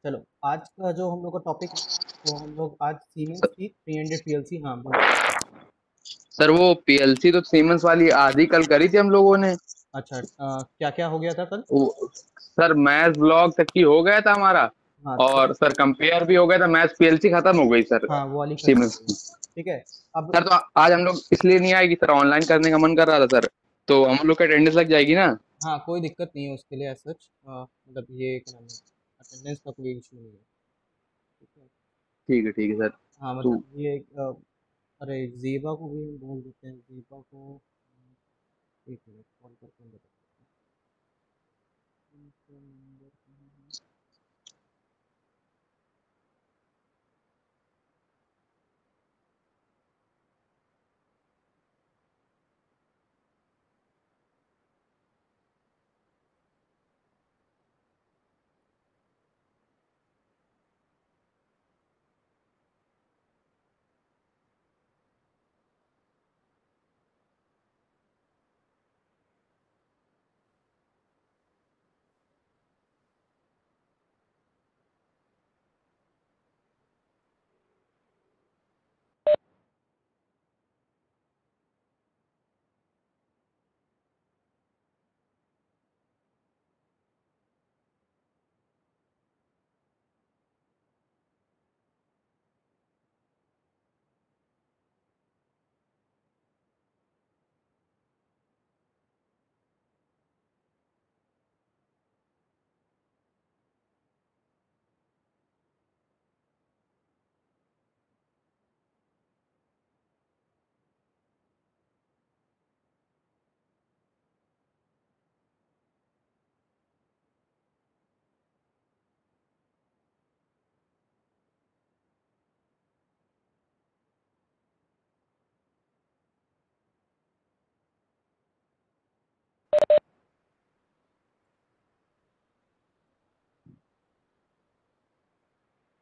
चलो, आज का जो हम लोग का टॉपिक है, तो हम लोग आज सीमेंस की 300 पीएलसी। हाँ बोलो। सर वो पीएलसी तो सीमेंस वाली आधी कल करी थी हम लोगों ने। अच्छा, क्या क्या हो गया था कल? सर मैथ ब्लॉक तक की हो गया था हमारा। हाँ तो और सर कंपेयर भी हो गया था, मैथ पीएलसी खत्म हो गई सर। हाँ, वो वाली खत्म हो सीमेंस गई। की। ठीक है। अब सर तो आज हम लोग इसलिए नहीं आएगी सर, ऑनलाइन करने का मन कर रहा था सर। तो हम लोग का अटेंडेंस लग जाएगी ना। हाँ, कोई दिक्कत नहीं है उसके लिए, एज सच मतलब ये क्या नाम है, अटेंडेंस का कोई इशू नहीं है। ठीक है। ठीक है सर। हाँ तो मतलब ये अरे जीबा को भी हम बोल देते हैं, जीबा को। एक मिनट, कॉल करके हम बताते हैं उनका नंबर कहाँ है।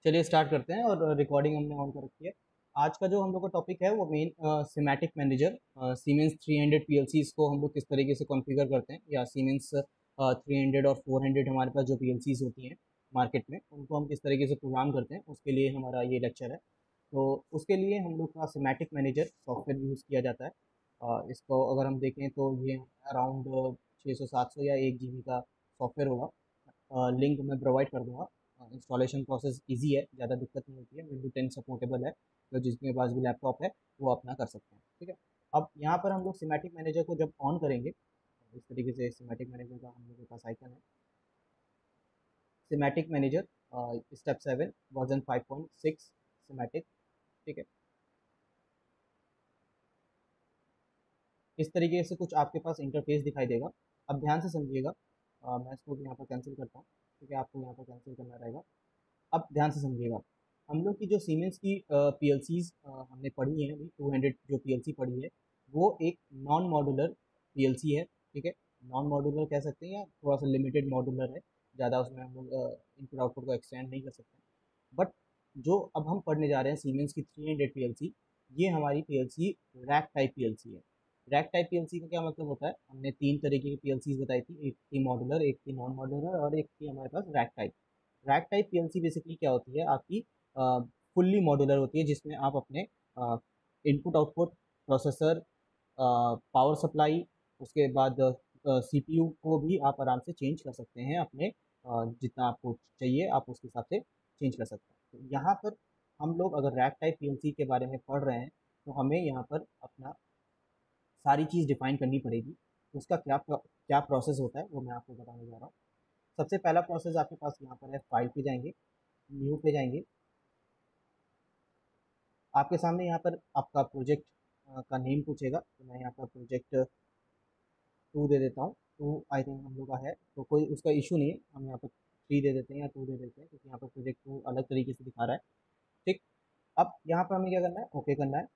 चलिए स्टार्ट करते हैं, और रिकॉर्डिंग हमने ऑन कर रखी है। आज का जो हम लोग का टॉपिक है वो मेन सिमेटिक मैनेजर, सीमेंस 300 पीएलसीज को हम लोग किस तरीके से कॉन्फ़िगर करते हैं, या सीमेंस 300 और 400 हमारे पास जो पीएलसीज होती हैं मार्केट में, उनको हम किस तरीके से प्रोग्राम करते हैं, उसके लिए हमारा ये लेक्चर है। तो उसके लिए हम लोग का सिमेटिक मैनेजर सॉफ्टवेयर यूज़ किया जाता है। इसको अगर हम देखें तो ये अराउंड 600 700 या 1 GB का सॉफ्टवेयर होगा। लिंक मैं प्रोवाइड कर दूंगा। इंस्टॉलेशन प्रोसेस इजी है, ज़्यादा दिक्कत नहीं होती है, विंडो 10 सपोर्टेबल है। तो जिसके पास भी लैपटॉप है वो अपना कर सकते हैं। ठीक है। अब यहाँ पर हम लोग सिमेटिक मैनेजर को जब ऑन करेंगे, इस तरीके से सिमेटिक मैनेजर का हम लोग के पास आइकन है। Semantic manager step 7 version 5.6 semantic. ठीक है। इस तरीके से कुछ आपके पास इंटरफेस दिखाई देगा। अब ध्यान से समझिएगा। मैं इसको यहाँ पर कैंसिल करता हूँ। ठीक है, आपको यहाँ पर कैंसिल करना रहेगा। अब ध्यान से समझिएगा। हम लोग की जो सीमेंस की पीएलसीज हमने पढ़ी है, अभी 200 जो पीएलसी पढ़ी है, वो एक नॉन मॉड्यूलर पीएलसी है। ठीक है। नॉन मॉड्यूलर कह सकते हैं, या थोड़ा सा लिमिटेड मॉड्यूलर है। ज़्यादा उसमें हम लोग इनपुट आउटपुट को एक्सटेंड नहीं कर सकते। बट जो अब हम पढ़ने जा रहे हैं सीमेंस की 300 पीएलसी, ये हमारी पीएलसी रैक टाइप पीएलसी है। रैक टाइप पीएलसी का क्या मतलब होता है? हमने तीन तरीके की पीएलसीज बताई थी, एक थी मॉड्यूलर, एक थी नॉन मॉड्यूलर, और एक थी हमारे पास rack type. Rack type PLC basically क्या होती है आपकी? फुल्ली मॉड्यूलर होती है, जिसमें आप अपने input output, processor, power supply, उसके बाद सीपीयू को भी आप आराम से चेंज कर सकते हैं अपने जितना आपको चाहिए आप उसके हिसाब से चेंज कर सकते हैं। तो यहाँ पर हम लोग अगर रैक टाइप पीएलसी के बारे में पढ़ रहे हैं, तो हमें यहाँ पर अपना सारी चीज़ डिफाइन करनी पड़ेगी। उसका क्या प्रोसेस होता है वो मैं आपको बताने जा रहा हूँ। सबसे पहला प्रोसेस आपके पास यहाँ पर है, फाइल पे जाएंगे, न्यू पे जाएंगे। आपके सामने यहाँ पर आपका प्रोजेक्ट का नेम पूछेगा, तो मैं यहाँ पर प्रोजेक्ट 2 दे देता हूँ। 2 आई थिंक हम लोग का है, तो कोई उसका इशू नहीं है, हम यहाँ पर 3 दे देते हैं या 2 दे देते हैं, क्योंकि यहाँ पर प्रोजेक्ट 2 अलग तरीके से दिखा रहा है। ठीक। अब यहाँ पर हमें क्या करना है? ओके करना है।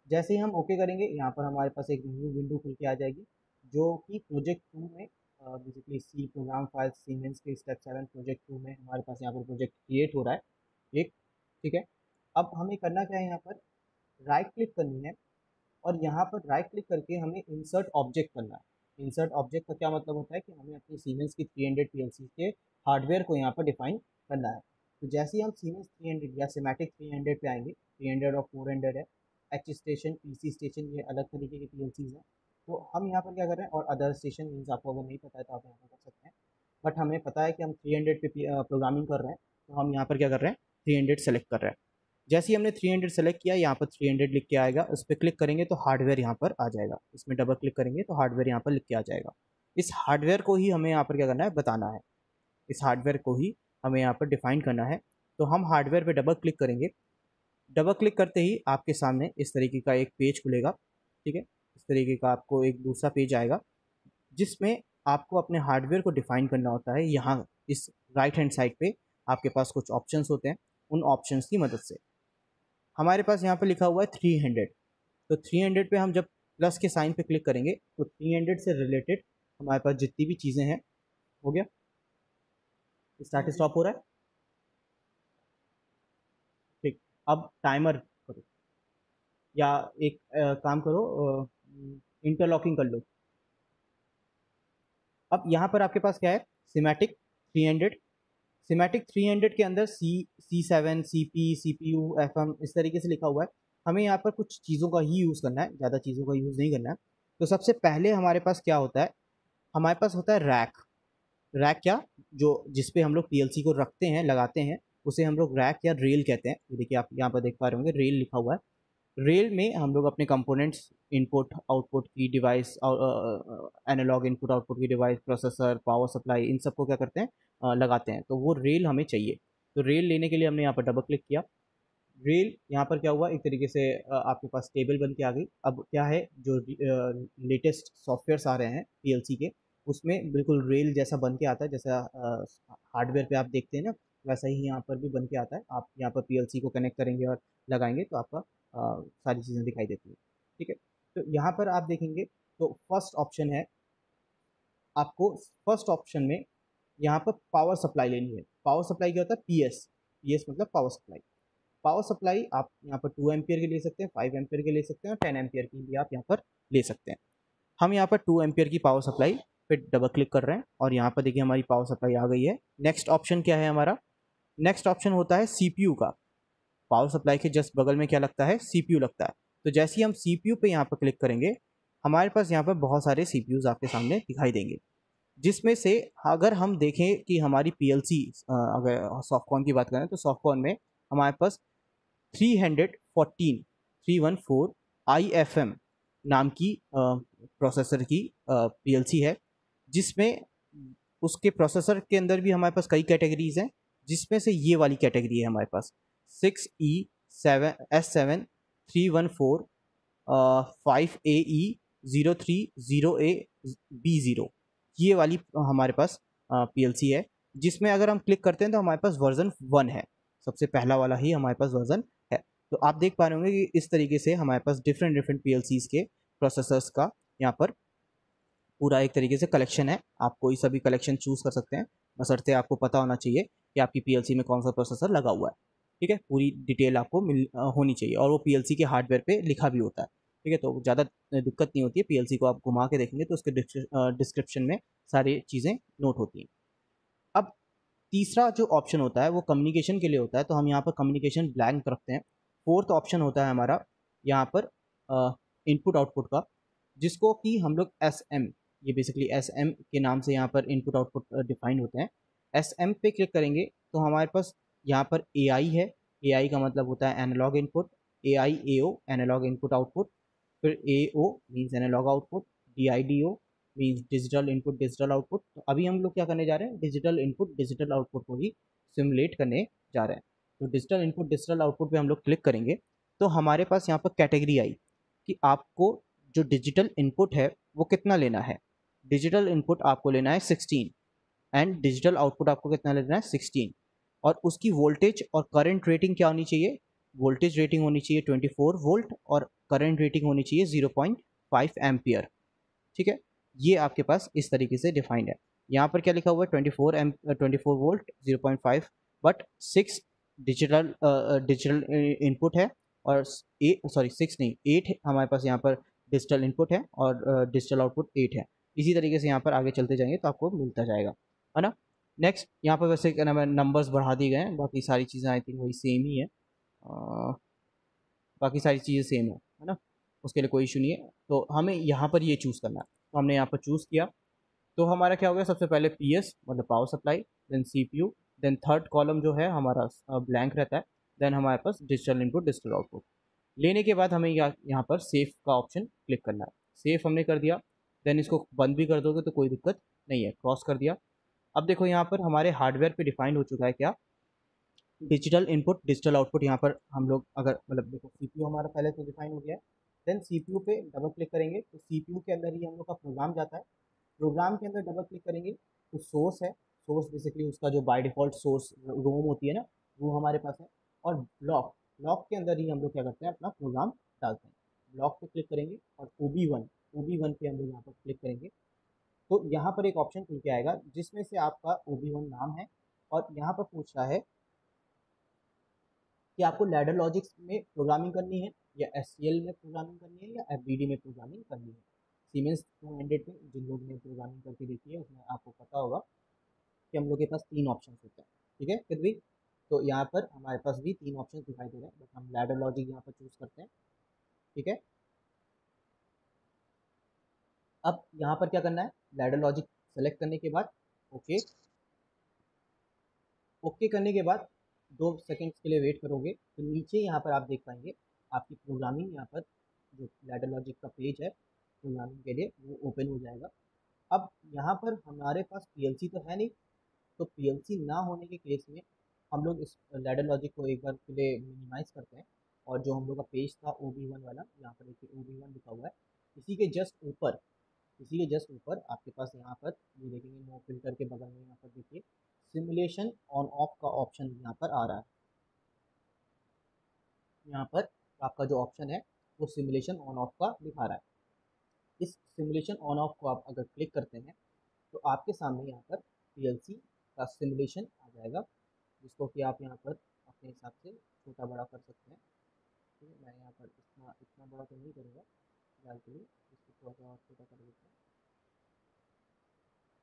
जैसे ही हम ओके करेंगे, यहाँ पर हमारे पास एक न्यू विंडो खुल के आ जाएगी, जो कि प्रोजेक्ट 2 में basically C program file Siemens के स्टेप 7 प्रोजेक्ट 2 में हमारे पास यहाँ पर प्रोजेक्ट क्रिएट हो रहा है। एक। ठीक है। अब हमें करना क्या है? यहाँ पर राइट क्लिक करनी है, और यहाँ पर राइट क्लिक करके हमें इंसर्ट ऑब्जेक्ट करना है। इंसर्ट ऑब्जेक्ट का क्या मतलब होता है कि हमें अपनी सीमेंस की 300 पीएलसी के हार्डवेयर को यहाँ पर डिफाइन करना है। तो जैसे ही हम सीमेंस 300 या सिमेटिक 300 पे आएंगे, 300 और 400 है, एच स्टेशन, पीसी स्टेशन, ये अलग तरीके के पीएलसीज हैं। तो हम यहाँ पर क्या कर रहे हैं, और अदर स्टेशन मीन्स आपको अगर नहीं पता है तो आप यहाँ पर कर सकते हैं, बट हमें पता है कि हम 300 पे प्रोग्रामिंग कर रहे हैं, तो हम यहाँ पर क्या कर रहे हैं, 300 सेलेक्ट कर रहे हैं। जैसे ही हमने 300 सेलेक्ट किया, यहाँ पर 300 लिख के आएगा, उस पर क्लिक करेंगे तो हार्डवेयर यहाँ पर आ जाएगा, इसमें डबल क्लिक करेंगे तो हार्डवेयर यहाँ पर लिख के आ जाएगा। इस हार्डवेयर को ही हमें यहाँ पर क्या करना है, बताना है, इस हार्डवेयर को ही हमें यहाँ पर डिफाइन करना है। तो हम हार्डवेयर पे डबल क्लिक करेंगे, डबल क्लिक करते ही आपके सामने इस तरीके का एक पेज खुलेगा, ठीक है, इस तरीके का आपको एक दूसरा पेज आएगा, जिसमें आपको अपने हार्डवेयर को डिफाइन करना होता है। यहाँ इस राइट हैंड साइड पे आपके पास कुछ ऑप्शंस होते हैं, उन ऑप्शंस की मदद से हमारे पास यहाँ पे लिखा हुआ है 300, तो 300 पे हम जब प्लस के साइन पे क्लिक करेंगे तो 300 से रिलेटेड हमारे पास जितनी भी चीज़ें हैं, हो गया, स्टार्ट स्टॉप हो रहा है, ठीक। अब टाइमर करो, या एक काम करो, इंटरलॉकिंग कर लो। अब यहाँ पर आपके पास क्या है, सिमेटिक 300, सिमेटिक 300 के अंदर C7 CP CPU FM इस तरीके से लिखा हुआ है। हमें यहाँ पर कुछ चीज़ों का ही यूज़ करना है, ज़्यादा चीज़ों का यूज़ नहीं करना है। तो सबसे पहले हमारे पास क्या होता है, हमारे पास होता है रैक। रैक क्या, जो जिस पे हम लोग पीएलसी को रखते हैं, लगाते हैं, उसे हम लोग रैक या रेल कहते हैं। ये देखिए, आप यहाँ पर देख पा रहे होंगे रेल लिखा हुआ है। रेल में हम लोग अपने कंपोनेंट्स, इनपुट आउटपुट की डिवाइस, एनालॉग इनपुट आउटपुट की डिवाइस, प्रोसेसर, पावर सप्लाई, इन सबको क्या करते हैं, लगाते हैं। तो वो रेल हमें चाहिए। तो रेल लेने के लिए हमने यहाँ पर डबल क्लिक किया, रेल यहाँ पर क्या हुआ, एक तरीके से आपके पास टेबल बन के आ गई। अब क्या है, जो लेटेस्ट सॉफ्टवेयर्स आ रहे हैं पीएलसी के, उसमें बिल्कुल रेल जैसा बन के आता है, जैसा हार्डवेयर पे आप देखते हैं ना, वैसा ही यहाँ पर भी बन के आता है। आप यहाँ पर पीएलसी को कनेक्ट करेंगे और लगाएंगे तो आपका सारी चीज़ें दिखाई देती है, ठीक है। तो यहाँ पर आप देखेंगे तो फर्स्ट ऑप्शन है, आपको फर्स्ट ऑप्शन में यहाँ पर पावर सप्लाई लेनी है। पावर सप्लाई क्या होता है, पीएस, पीएस मतलब पावर सप्लाई। पावर सप्लाई आप यहाँ पर 2 एम्पियर के ले सकते हैं, 5 एम्पियर के ले सकते हैं, और 10 एम्पियर की भी आप यहाँ पर ले सकते हैं। हम यहाँ पर 2 एम्पियर की पावर सप्लाई पे डबल क्लिक कर रहे हैं, और यहाँ पर देखिए हमारी पावर सप्लाई आ गई है। नेक्स्ट ऑप्शन क्या है हमारा, नेक्स्ट ऑप्शन होता है सीपीयू का। पावर सप्लाई के जस्ट बगल में क्या लगता है, सीपीयू लगता है। तो जैसे ही हम सीपीयू पे यहाँ पर क्लिक करेंगे, हमारे पास यहाँ पर बहुत सारे सीपीयूज आपके सामने दिखाई देंगे, जिसमें से अगर हम देखें कि हमारी पीएलसी, अगर सॉफ्टकॉन की बात करें तो सॉफ्टकॉन में हमारे पास 314 IFM नाम की प्रोसेसर की पीएलसी है, जिसमें उसके प्रोसेसर के अंदर भी हमारे पास कई कैटेगरीज हैं, जिसमें से ये वाली कैटेगरी है हमारे पास 6E7S7 314 5AE030AB0, ये वाली हमारे पास पीएलसी है, जिसमें अगर हम क्लिक करते हैं तो हमारे पास वर्जन 1 है, सबसे पहला वाला ही हमारे पास वर्जन है। तो आप देख पा रहे होंगे कि इस तरीके से हमारे पास डिफरेंट डिफरेंट पीएलसीज के प्रोसेसर्स का यहाँ पर पूरा एक तरीके से कलेक्शन है। आप कोई सा भी कलेक्शन चूज कर सकते हैं, बशर्ते आपको पता होना चाहिए कि आपकी पीएलसी में कौन सा प्रोसेसर लगा हुआ है, ठीक है। पूरी डिटेल आपको होनी चाहिए, और वो पीएलसी के हार्डवेयर पे लिखा भी होता है, ठीक है। तो ज़्यादा दिक्कत नहीं होती है, पीएलसी को आप घुमा के देखेंगे तो उसके डिस्क्रिप्शन में सारी चीज़ें नोट होती हैं। अब तीसरा जो ऑप्शन होता है वो कम्युनिकेशन के लिए होता है, तो हम यहाँ पर कम्युनिकेशन ब्लैंक रखते हैं। फोर्थ ऑप्शन होता है हमारा यहाँ पर इनपुट आउटपुट का, जिसको कि हम लोग SM, ये बेसिकली SM के नाम से यहाँ पर इनपुट आउटपुट डिफाइन होते हैं। SM पे क्लिक करेंगे तो हमारे पास यहाँ पर AI है। AI का मतलब होता है analog input, AO analog input output, फिर AO means analog output, DIDO means digital input digital output. तो अभी हम लोग क्या करने जा रहे हैं, डिजिटल इनपुट डिजिटल आउटपुट को ही सिमुलेट करने जा रहे हैं। तो डिजिटल इनपुट डिजिटल आउटपुट पे हम लोग क्लिक करेंगे तो हमारे पास यहाँ पर कैटेगरी आई कि आपको जो डिजिटल इनपुट है वो कितना लेना है। डिजिटल इनपुट आपको लेना है 16, एंड डिजिटल आउटपुट आपको कितना लेना है 16, और उसकी वोल्टेज और करंट रेटिंग क्या होनी चाहिए, वोल्टेज रेटिंग होनी चाहिए 24 वोल्ट, और करंट रेटिंग होनी चाहिए 0.5 एम्पियर, ठीक है। ये आपके पास इस तरीके से डिफाइंड है। यहाँ पर क्या लिखा हुआ है 24 volt 0.5, but 6 digital digital input है, और 6 नहीं 8 हमारे पास यहाँ पर डिजिटल इनपुट है, और डिजिटल आउटपुट 8 है। इसी तरीके से यहाँ पर आगे चलते जाएंगे तो आपको मिलता जाएगा, है ना। नेक्स्ट यहाँ पर वैसे क्या नाम है, नंबर्स बढ़ा दिए गए हैं, बाकी सारी चीज़ें आई थिंक वही सेम ही है। बाकी सारी चीज़ें सेम है ना, उसके लिए कोई इशू नहीं है। तो हमें यहाँ पर ये चूज़ करना है, तो हमने यहाँ पर चूज़ किया। तो हमारा क्या हो गया, सबसे पहले पीएस मतलब power supply, then CPU, then third column जो है हमारा ब्लैंक रहता है, देन हमारे पास डिजिटल इनपुट डिजिटल आउटपुट। लेने के बाद हमें यहाँ पर सेव का ऑप्शन क्लिक करना है। सेव हमने कर दिया, देन इसको बंद भी कर दोगे तो कोई दिक्कत नहीं है, क्रॉस कर दिया। अब देखो यहाँ पर हमारे हार्डवेयर पे डिफाइंड हो चुका है क्या, डिजिटल इनपुट डिजिटल आउटपुट। यहाँ पर हम लोग अगर मतलब देखो सीपीयू हमारा पहले से डिफाइन हो गया है, देन सीपीयू पे डबल क्लिक करेंगे तो सीपीयू के अंदर ही हम लोग का प्रोग्राम जाता है। प्रोग्राम के अंदर डबल क्लिक करेंगे तो सोर्स है, सोर्स बेसिकली उसका जो बाय डिफॉल्ट सोर्स रोम होती है ना, वो हमारे पास है। और ब्लॉक, ब्लॉक के अंदर ही हम लोग क्या करते हैं, अपना प्रोग्राम डालते हैं। ब्लॉक पे क्लिक करेंगे और ओबी वन पे हम लोग यहाँ पर क्लिक करेंगे तो यहाँ पर एक ऑप्शन खुल के आएगा जिसमें से आपका ओबी वन नाम है। और यहाँ पर पूछ रहा है कि आपको लैडर लॉजिक्स में प्रोग्रामिंग करनी है या एससीएल में प्रोग्रामिंग करनी है या एफबीडी में प्रोग्रामिंग करनी है। सीमेंस 200 में जिन लोगों ने प्रोग्रामिंग करके देखी है उसमें आपको पता होगा कि हम लोग के पास तीन ऑप्शन होते हैं। ठीक है फिर भी, तो यहाँ पर हमारे पास भी तीन ऑप्शन दिखाई दे रहे हैं, बट हम लैडर लॉजिक यहाँ पर चूज करते हैं। ठीक है, अब यहाँ पर क्या करना है, लैडर लॉजिक सेलेक्ट करने के बाद ओके, ओके करने के बाद 2 सेकेंड्स के लिए वेट करोगे तो नीचे यहाँ पर आप देख पाएंगे आपकी प्रोग्रामिंग, यहाँ पर जो लैडर लॉजिक का पेज है प्रोग्रामिंग के लिए वो ओपन हो जाएगा। अब यहाँ पर हमारे पास पीएलसी तो है नहीं, तो पीएलसी ना होने के केस में हम लोग इस लैडर लॉजिक को एक बार के लिए मिनिमाइज करते हैं। और जो हम लोग का पेज था OB1 वाला, यहाँ पर देखिए OB1 लिखा हुआ है, इसी के जस्ट ऊपर, इसी के जस्ट ऊपर आपके पास यहाँ पर ये देखेंगे नो फिल्टर के बगल में यहाँ पर देखिए सिमुलेशन ऑन ऑफ का ऑप्शन यहाँ पर आ रहा है। यहाँ पर आपका जो ऑप्शन है वो सिमुलेशन ऑन ऑफ का दिखा रहा है। इस सिमुलेशन ऑन ऑफ को आप अगर क्लिक करते हैं तो आपके सामने यहाँ पर पीएलसी का सिमुलेशन आ जाएगा, जिसको कि आप यहाँ पर अपने हिसाब से छोटा बड़ा कर सकते हैं। ठीक है, मैं यहाँ पर इतना इतना बड़ा तो नहीं करूँगा फिलहाल के लिए, इसको थोड़ा सा और छोटा कर देते हैं।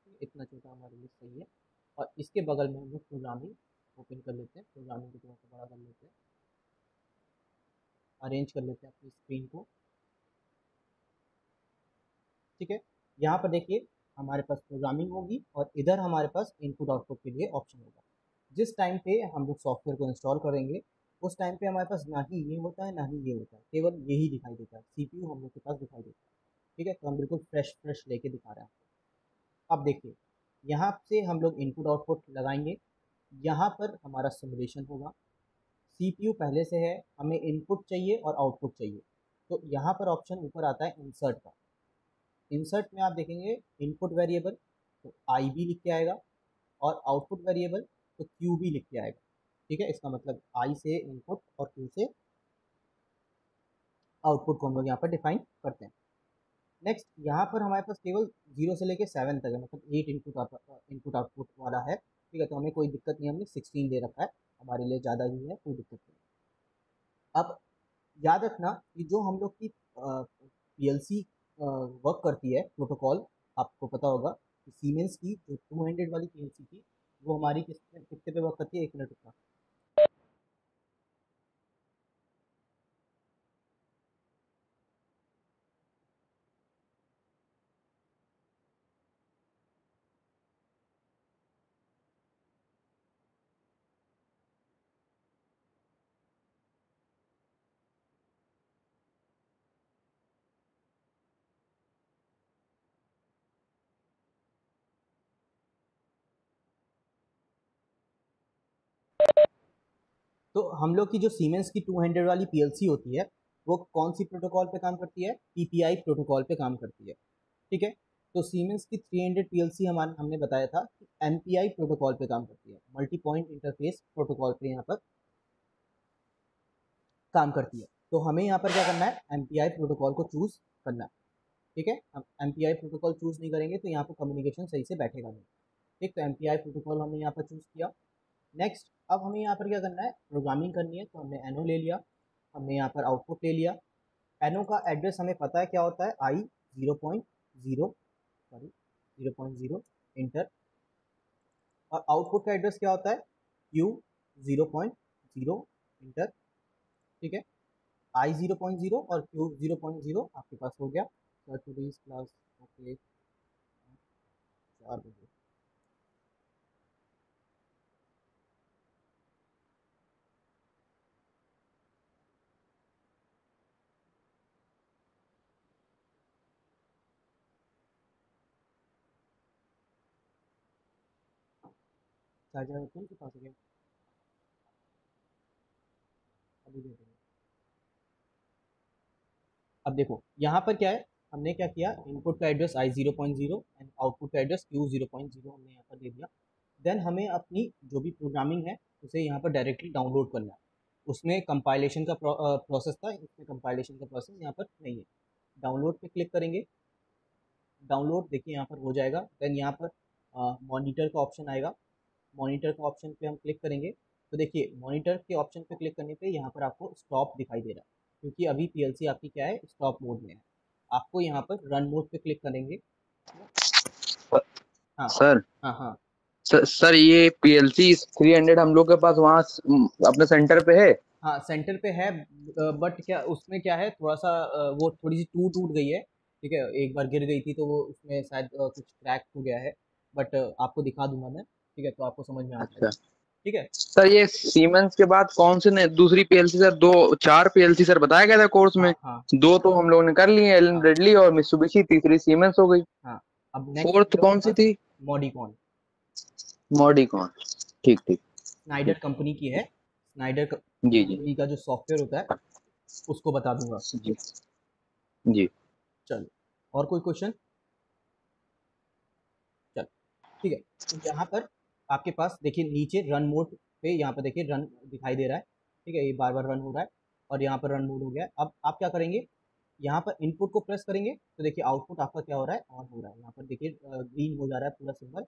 ठीक है, इतना छोटा हमारे लिए सही है। और इसके बगल में हम लोग प्रोग्रामिंग ओपन कर लेते हैं, प्रोग्रामिंग को थोड़ा सा बड़ा कर लेते हैं, अरेंज कर लेते हैं अपनी स्क्रीन को। ठीक है, यहाँ पर देखिए हमारे पास प्रोग्रामिंग होगी और इधर हमारे पास इनपुट आउटपुट के लिए ऑप्शन होगा। जिस टाइम पे हम लोग सॉफ्टवेयर को इंस्टॉल करेंगे उस टाइम पे हमारे पास ना ही ये होता है ना ही ये होता है, केवल यही दिखाई देता है, सीपीयू हम लोग के पास दिखाई देता है। ठीक है, तो हम बिल्कुल फ्रेश फ्रेश लेके दिखा रहे हैं आपको। अब देखिए यहाँ से हम लोग इनपुट आउटपुट लगाएंगे, यहाँ पर हमारा सिमुलेशन होगा। सीपीयू पहले से है, हमें इनपुट चाहिए और आउटपुट चाहिए, तो यहाँ पर ऑप्शन ऊपर आता है इंसर्ट का। इंसर्ट में आप देखेंगे इनपुट वेरिएबल तो आई बी लिख के आएगा और आउटपुट वेरिएबल तो क्यू बी लिख के आएगा। ठीक है, इसका मतलब आई से इनपुट और क्यू से आउटपुट को हम लोग यहाँ पर डिफाइन करते हैं। नेक्स्ट यहाँ पर हमारे पास केवल 0 से लेके 7 तक है, मतलब 8 इनपुट आउटपुट वाला है। ठीक है, तो हमें कोई दिक्कत नहीं, हमने 16 दे रखा है, हमारे लिए ज़्यादा ही है, कोई दिक्कत नहीं। अब याद रखना कि जो हम लोग की पीएलसी वर्क करती है प्रोटोकॉल, आपको पता होगा कि सीमेंस की जो 200 वाली पीएलसी थी वो हमारी कितने पे वर्क करती है, 1 मिनट रुकना। तो हम लोग की जो सीमेंस की 200 वाली पीएलसी होती है वो कौन सी प्रोटोकॉल पे काम करती है, पीपीआई प्रोटोकॉल पे काम करती है। ठीक है, तो सीमेंस की 300 पीएलसी हमने बताया था कि एमपीआई प्रोटोकॉल पे काम करती है, मल्टी पॉइंट इंटरफेस प्रोटोकॉल पे यहाँ पर काम करती है। तो हमें यहाँ पर क्या करना है, एमपीआई प्रोटोकॉल को चूज करना है। ठीक है, हम एमपीआई प्रोटोकॉल चूज नहीं करेंगे तो यहाँ पर कम्युनिकेशन सही से बैठेगा नहीं। ठीक, तो एमपीआई प्रोटोकॉल हमने यहाँ पर चूज किया। नेक्स्ट अब हमें यहाँ पर क्या करना है, प्रोग्रामिंग करनी है, तो हमने एनो ले लिया, हमने यहाँ पर आउटपुट ले लिया। एनो का एड्रेस हमें पता है क्या होता है, आई 0.0, सॉरी 0.0 इंटर। और आउटपुट का एड्रेस क्या होता है, Q 0.0 इंटर, ठीक है, I 0.0 और Q 0.0 आपके पास हो गया। टूडेज क्लास ओके 4 बजे। चार्जर कौन के पास हो गया, अभी दे देंगे। अब देखो यहाँ पर क्या है, हमने क्या किया, इनपुट का एड्रेस I 0.0 एंड आउटपुट का एड्रेस Q 0.0 हमने यहाँ पर दे दिया। देन हमें अपनी जो भी प्रोग्रामिंग है उसे यहाँ पर डायरेक्टली डाउनलोड करना है। उसमें कंपाइलेशन का प्रोसेस था, इसमें कंपाइलेशन का प्रोसेस यहाँ पर नहीं है। डाउनलोड पे क्लिक करेंगे, डाउनलोड देखिए यहाँ पर हो जाएगा। देन यहाँ पर मॉनिटर का ऑप्शन आएगा, मॉनिटर का ऑप्शन पे हम क्लिक करेंगे तो देखिए मॉनिटर के ऑप्शन पे क्लिक करने पे यहाँ पर आपको स्टॉप दिखाई दे रहा है, क्योंकि अभी पीएलसी आपकी क्या है, स्टॉप मोड में है। आपको यहाँ पर रन मोड पे क्लिक करेंगे। हाँ सर हाँ हाँ सर ये PLC 300 हम लोग के पास वहाँ अपने सेंटर पे है। हाँ सेंटर पे है, बट क्या उसमें क्या है, थोड़ा सा वो थोड़ी सी टूट टूट गई है, ठीक है, एक बार गिर गई थी तो वो उसमें शायद कुछ क्रैक हो गया है। बट आपको दिखा दूंगा मैं, ठीक है, तो आपको समझ में आ जाएगा। अच्छा ठीक है। सर, ये सीमेंस के बाद कौन से ने दूसरी PLC सर, दो चार PLC सर बताया गया था कोर्स हाँ में। हाँ दो तो हम लोगों ने कर लिए, एलन हाँ ब्रेडली और मित्सुबिशी, तीसरी सीमेंस हो गई। हाँ। अब नेक्स्ट फोर्थ आएगा कौन अपने सी पास थी? मॉडिकॉन, मॉडिकॉन। ठीक ठीक स्नाइडर ठीक। कंपनी की है। स्नाइडर जी जी कंपनी का जो सॉफ्टवेयर होता है उसको बता दूंगा। जी जी। चलो, और कोई क्वेश्चन? चलो ठीक है। तो यहाँ पर आपके पास देखिए नीचे रन मोड पे, यहाँ पर देखिए रन दिखाई दे रहा है, ठीक है, ये बार बार रन हो रहा है और यहाँ पर रन मोड हो गया है। अब आप क्या करेंगे, यहाँ पर इनपुट को प्रेस करेंगे तो देखिए आउटपुट आपका क्या हो रहा है, ऑन हो रहा है। यहाँ पर देखिए ग्रीन हो जा रहा है पूरा सिंबल,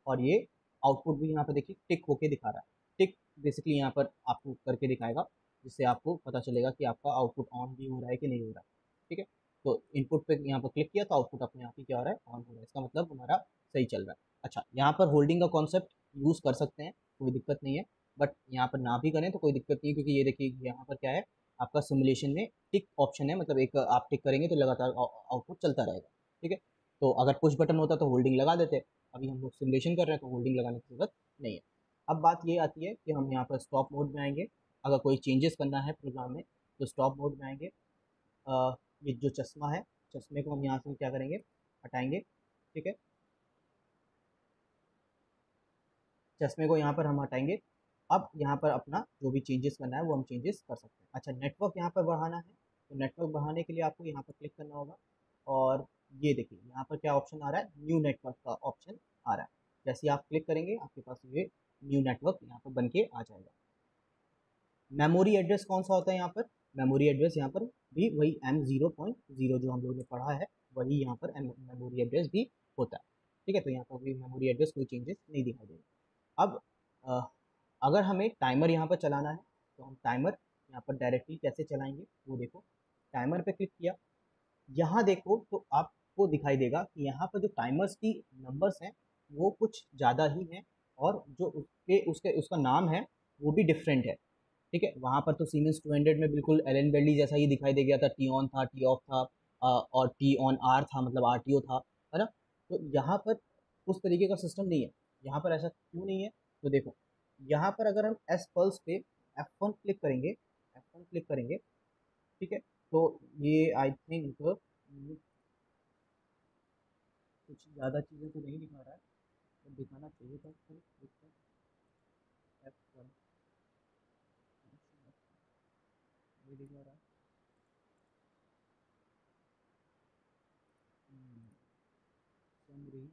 और ये आउटपुट भी यहाँ पर देखिए टिक होके दिखा रहा है। टिक बेसिकली यहाँ पर आपको करके दिखाएगा, जिससे आपको पता चलेगा कि आपका आउटपुट ऑन भी हो रहा है कि नहीं हो रहा है। ठीक है, तो इनपुट पे यहाँ पर क्लिक किया तो आउटपुट अपने आप ही क्या हो रहा है, ऑन हो रहा है, इसका मतलब हमारा सही चल रहा है। अच्छा, यहाँ पर होल्डिंग का कॉन्सेप्ट यूज़ कर सकते हैं, कोई दिक्कत नहीं है, बट यहाँ पर ना भी करें तो कोई दिक्कत नहीं है, क्योंकि ये देखिए यहाँ पर क्या है, आपका सिमुलेशन में टिक ऑप्शन है, मतलब एक आप टिक करेंगे तो लगातार आउटपुट चलता रहेगा। ठीक है, तो अगर पुश बटन होता तो होल्डिंग लगा देते, अभी हम लोग सिमुलेशन कर रहे हैं तो होल्डिंग लगाने की जरूरत नहीं है। अब बात ये आती है कि हम यहाँ पर स्टॉप मोड में आएंगे, अगर कोई चेंजेस करना है प्रोग्राम में तो स्टॉप मोड में आएंगे। ये जो चश्मा है, चश्मे को हम यहाँ से क्या करेंगे, हटाएंगे। ठीक है, चश्मे को यहाँ पर हम हटाएंगे। अब यहाँ पर अपना जो भी चेंजेस करना है वो हम चेंजेस कर सकते हैं। अच्छा, नेटवर्क यहाँ पर बढ़ाना है तो नेटवर्क बढ़ाने के लिए आपको यहाँ पर क्लिक करना होगा, और ये देखिए यहाँ पर क्या ऑप्शन आ रहा है, न्यू नेटवर्क का ऑप्शन आ रहा है। जैसे ही आप क्लिक करेंगे आपके पास ये न्यू नेटवर्क यहाँ पर बन के आ जाएगा। मेमोरी एड्रेस कौन सा होता है यहाँ पर, मेमोरी एड्रेस यहाँ पर भी वही M0.0 जो हम लोग ने पढ़ा है, वही यहाँ पर मेमोरी एड्रेस भी होता है। ठीक है, तो यहाँ पर भी मेमोरी एड्रेस कोई चेंजेस नहीं दिखाई देगा। अब अ, अगर हमें टाइमर यहाँ पर चलाना है तो हम टाइमर यहाँ पर डायरेक्टली कैसे चलाएंगे वो देखो। टाइमर पे क्लिक किया, यहाँ देखो तो आपको दिखाई देगा कि यहाँ पर जो टाइमर्स की नंबर्स हैं वो कुछ ज़्यादा ही हैं, और जो उसके उसके उसका नाम है वो भी डिफरेंट है। ठीक है, वहाँ पर तो सीमेंस 200 में बिल्कुल एलन बेडली जैसा ही दिखाई दे गया था, टी ऑन था, टी ऑफ था, और टी ऑन आर था, मतलब RTO था, है ना। तो यहाँ पर उस तरीके का सिस्टम नहीं है। यहाँ पर ऐसा क्यों नहीं है, तो देखो यहाँ पर अगर हम एस पल्स पे F1 क्लिक करेंगे, F1 क्लिक करेंगे, ठीक है, तो ये आई थिंक कुछ ज़्यादा चीज़ें तो नहीं दिखा रहा है, तो दिखाना चाहिए था। F1 ये दिखा रहा है। समरी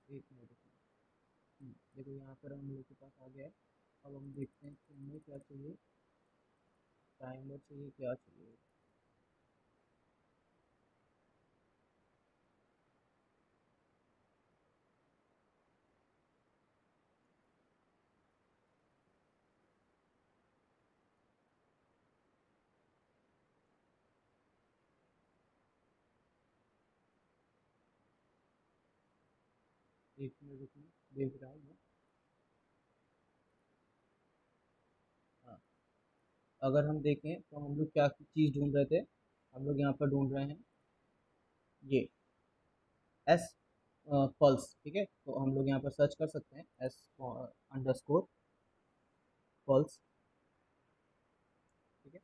एक मिनट, देखो यहाँ पर हम लोग के पास आ गया है। अब हम देखते हैं कि हमें क्या चाहिए, टाइमर चाहिए, क्या चाहिए। एक मिनट रुकिए, देख रहा हूँ मैं। हाँ, अगर हम देखें तो हम लोग क्या चीज़ ढूंढ रहे थे, हम लोग यहाँ पर ढूंढ रहे हैं ये एस पल्स। ठीक है, तो हम लोग यहाँ पर सर्च कर सकते हैं एस अंडरस्कोर पल्स। ठीक है,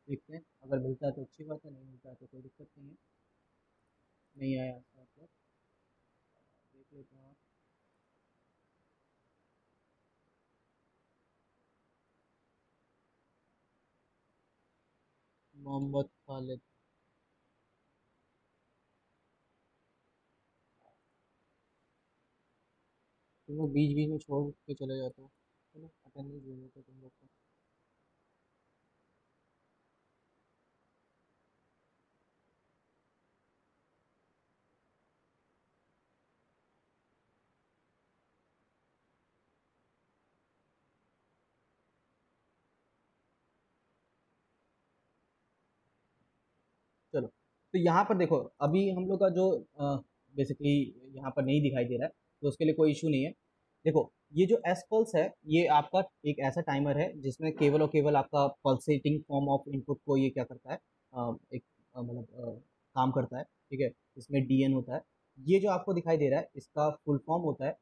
देखते हैं अगर मिलता है तो अच्छी बात है, नहीं मिलता है तो कोई दिक्कत नहीं है। नहीं आया इसका मतलब, देख लेते हैं। मोहम्मद खालिद, तुम लोग बीच बीच में छोड़ के चले जाते हो। चलो अटेंडेंस दे देते तुम लोग को। चलो, तो यहाँ पर देखो, अभी हम लोग का जो बेसिकली यहाँ पर नहीं दिखाई दे रहा है, तो उसके लिए कोई इशू नहीं है। देखो, ये जो एस पल्स है, ये आपका एक ऐसा टाइमर है जिसमें केवल और केवल आपका पल्सेटिंग फॉर्म ऑफ इनपुट को ये क्या करता है, एक मतलब काम करता है। ठीक है, इसमें डीएन होता है। ये जो आपको दिखाई दे रहा है, इसका फुल फॉर्म होता है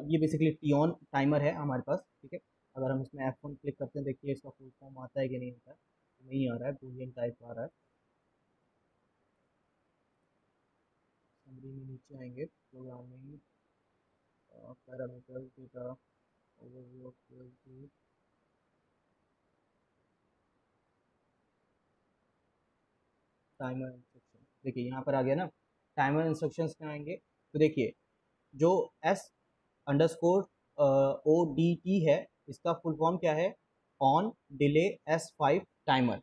ये बेसिकली टीऑन टाइमर है हमारे पास। ठीक है, अगर हम इसमें F1 क्लिक करते हैं, देखिए इसका फुल फॉर्म आता है कि नहीं आता है। नहीं आ रहा है, बूलियन टाइप आ रहा है। समरी में नीचे आएंगे, programming parameters data overview of PLC, timer instruction. देखिए यहाँ पर आ गया ना, टाइमर इंस्ट्रक्शंस में आएंगे तो देखिए जो S underscore O D T है, इसका फुल फॉर्म क्या है, ऑन डिले S5 टाइमर।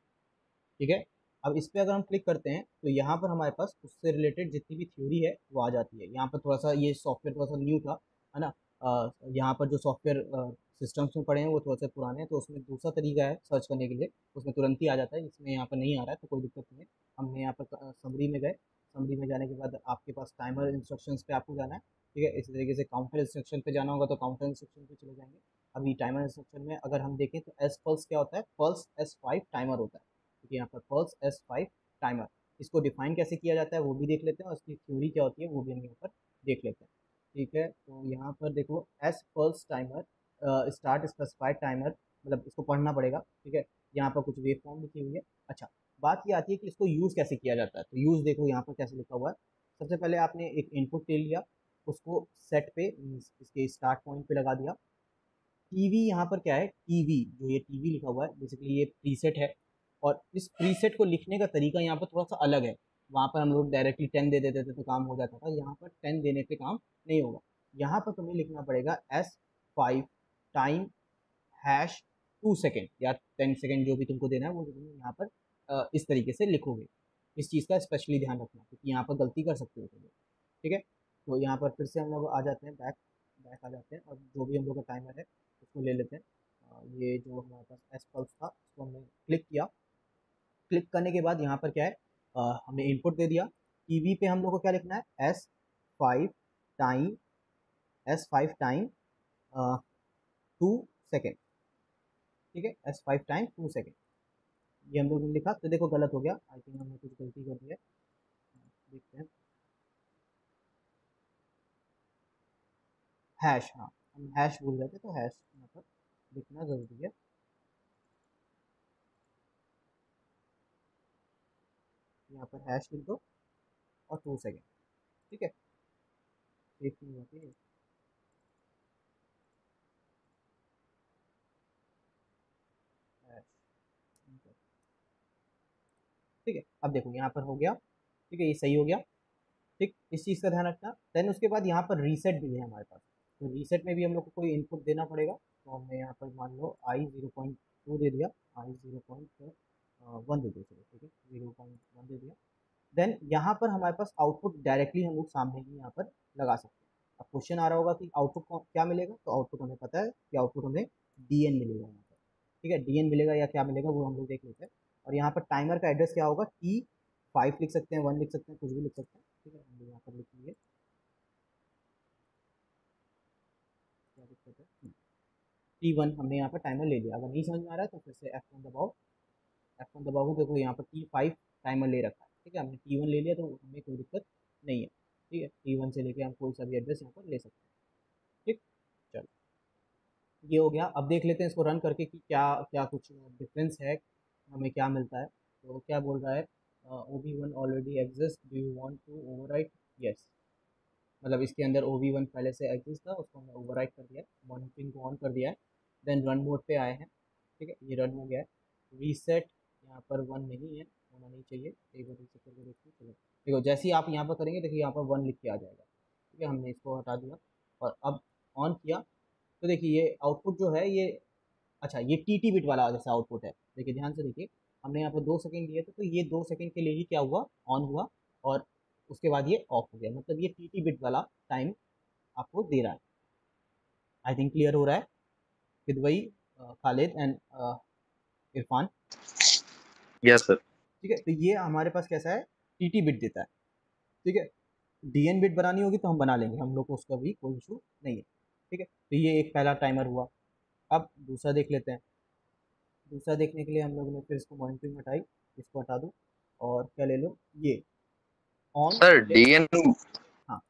ठीक है, अब इस पे अगर हम क्लिक करते हैं तो यहाँ पर हमारे पास उससे रिलेटेड जितनी भी थ्योरी है वो आ जाती है। यहाँ पर थोड़ा सा ये सॉफ्टवेयर थोड़ा सा न्यू था, है ना। यहाँ पर जो सॉफ्टवेयर सिस्टम्स में पड़े हैं वो थोड़ा सा पुराने हैं, तो उसमें दूसरा तरीका है सर्च करने के लिए, उसमें तुरंत ही आ जाता है। इसमें यहाँ पर नहीं आ रहा है तो कोई दिक्कत नहीं है। हमने यहाँ पर समरी में गए, समरी में जाने के बाद आपके पास टाइमर इंस्ट्रक्शंस पे आपको जाना है। ठीक है, इसी तरीके से काउंटर इंस्ट्रक्शन पे जाना होगा तो काउंटर इंस्ट्रक्शन पे चले जाएंगे। अभी टाइमर इंस्ट्रक्शन में अगर हम देखें तो एस पल्स क्या होता है, पल्स S5 टाइमर होता है। ठीक है, यहाँ पर पल्स S5 टाइमर, इसको डिफाइन कैसे किया जाता है वो भी देख लेते हैं, और इसकी थ्योरी क्या होती है वो भी हम यहाँ पर देख लेते हैं। ठीक है, तो यहाँ पर देखो S pulse timer start specified timer, मतलब इसको पढ़ना पड़ेगा। ठीक है, यहाँ पर कुछ वेव फॉर्म लिखी हुई है। अच्छा, बात ये आती है कि इसको यूज़ कैसे किया जाता है, तो यूज़ देखो यहाँ पर कैसे लिखा हुआ है। सबसे पहले आपने एक इनपुट ले लिया, उसको सेट पे इसके स्टार्ट पॉइंट पे लगा दिया। टीवी यहाँ पर क्या है, टीवी जो ये टीवी लिखा हुआ है बेसिकली ये प्रीसेट है, और इस प्रीसेट को लिखने का तरीका यहाँ पर थोड़ा सा अलग है। वहाँ पर हम लोग डायरेक्टली 10 दे देते थे तो काम हो जाता था, यहाँ पर 10 देने पे काम नहीं होगा। यहाँ पर तुम्हें लिखना पड़ेगा S5 टाइम हैश 2 सेकेंड या 10 सेकेंड, जो भी तुमको देना है वो तुम यहाँ पर इस तरीके से लिखोगे। इस चीज़ का स्पेशली ध्यान रखना, क्योंकि यहाँ पर गलती कर सकते हो तुम लोग। ठीक है, तो यहाँ पर फिर से हम लोग आ जाते हैं, बैक बैक आ जाते हैं, और जो भी हम लोग का टाइमर है उसको ले लेते हैं। ये जो हमारे पास एस पल्स था उसको हमने क्लिक किया। क्लिक करने के बाद यहाँ पर क्या है, हमने इनपुट दे दिया। टीवी पे हम लोग को क्या लिखना है, five time S5 time 2 second. ठीक है, S5 टाइम 2 सेकेंड, ये हम लोग ने लिखा तो देखो गलत हो गया, आई थिंक हमने कुछ गलती कर दी है। देखते हैं, हैश, हाँ हम हैश भूल गए थे, तो हैश यहाँ पर लिखना ज़रूरी है। यहाँ पर हैश लिख दो और 2 सेकेंड। ठीक है, एक नहीं होती है हैश। ठीक है, अब देखो यहाँ पर हो गया। ठीक है, ये सही हो गया। ठीक, इस चीज़ का ध्यान रखना। देन उसके बाद यहाँ पर रीसेट भी है हमारे पास, तो रीसेट में भी हम लोग को कोई इनपुट देना पड़ेगा। तो हमने यहाँ पर मान लो I 0.2 दे दिया, I 0.1 दे दिया, चलो ठीक है 0.1 दे दिया। देन यहाँ पर हमारे पास आउटपुट डायरेक्टली हम लोग सामने ही यहाँ पर लगा सकते हैं। अब क्वेश्चन आ रहा होगा कि आउटपुट को क्या मिलेगा, तो आउटपुट हमें पता है कि आउटपुट हमें डीएन मिलेगा यहाँ पर। ठीक है, डीएन मिलेगा या क्या मिलेगा वो हम लोग देख लेते हैं। और यहाँ पर टाइमर का एड्रेस क्या होगा, T5 लिख सकते हैं, 1 लिख सकते हैं, कुछ भी लिख सकते हैं। ठीक है, हम लोग यहाँ पर लिख लिए क्या दिक्कत है। T1 हमने यहाँ पर टाइमर ले लिया। अगर नहीं समझ में आ रहा है तो फिर से F1 दबाओ। F1 दबाओगे देखो यहाँ पर T5 टाइमर ले रखा है। ठीक है, हमने T1 ले लिया तो हमें कोई दिक्कत नहीं है। ठीक है, T1 से लेके हम कोई सा भी एड्रेस यहाँ पर ले सकते हैं। ठीक, चलो ये हो गया। अब देख लेते हैं इसको रन करके कि क्या क्या कुछ डिफरेंस है, हमें क्या मिलता है। तो क्या बोल रहा है, OB1 already exist, do you want to overwrite. Yes, मतलब इसके अंदर OB1 पहले से एग्जिस्ट था, उसको हमने ओवरराइट कर दिया है, मॉनिटरिंग को ऑन कर दिया है। देन रन मोड पे आए हैं। ठीक है, ये रन हो गया है। रीसेट यहाँ पर 1 नहीं है, होना नहीं चाहिए। एक बार रीसेट करके देखिए। चलो देखो, जैसे ही आप यहाँ पर करेंगे देखिए यहाँ पर 1 लिख के आ जाएगा। ठीक है, हमने इसको हटा दिया और अब ऑन किया तो देखिए ये आउटपुट जो है ये, अच्छा ये TT बिट वाला जैसा आउटपुट है। देखिए ध्यान से देखिए, हमने यहाँ पर 2 सेकंड दिए थे तो ये 2 सेकंड के लिए ही क्या हुआ, ऑन हुआ, और उसके बाद ये ऑफ हो गया। मतलब ये TT बिट वाला टाइम आपको दे रहा है। आई थिंक क्लियर हो रहा है विद वही Khalid and Irfan. Yes sir. ठीक है, तो ये हमारे पास कैसा है, TT बिट देता है। ठीक है, DN बिट बनानी होगी तो हम बना लेंगे, हम लोग को उसका भी कोई इशू नहीं है। ठीक है, तो ये एक पहला टाइमर हुआ। अब दूसरा देख लेते हैं। दूसरा देखने के लिए हम लोग ने फिर इसको मॉनिटरिंग हटाई, इसको हटा दो और क्या ले लो, ये ऑन सर डिले। डीएन हाँ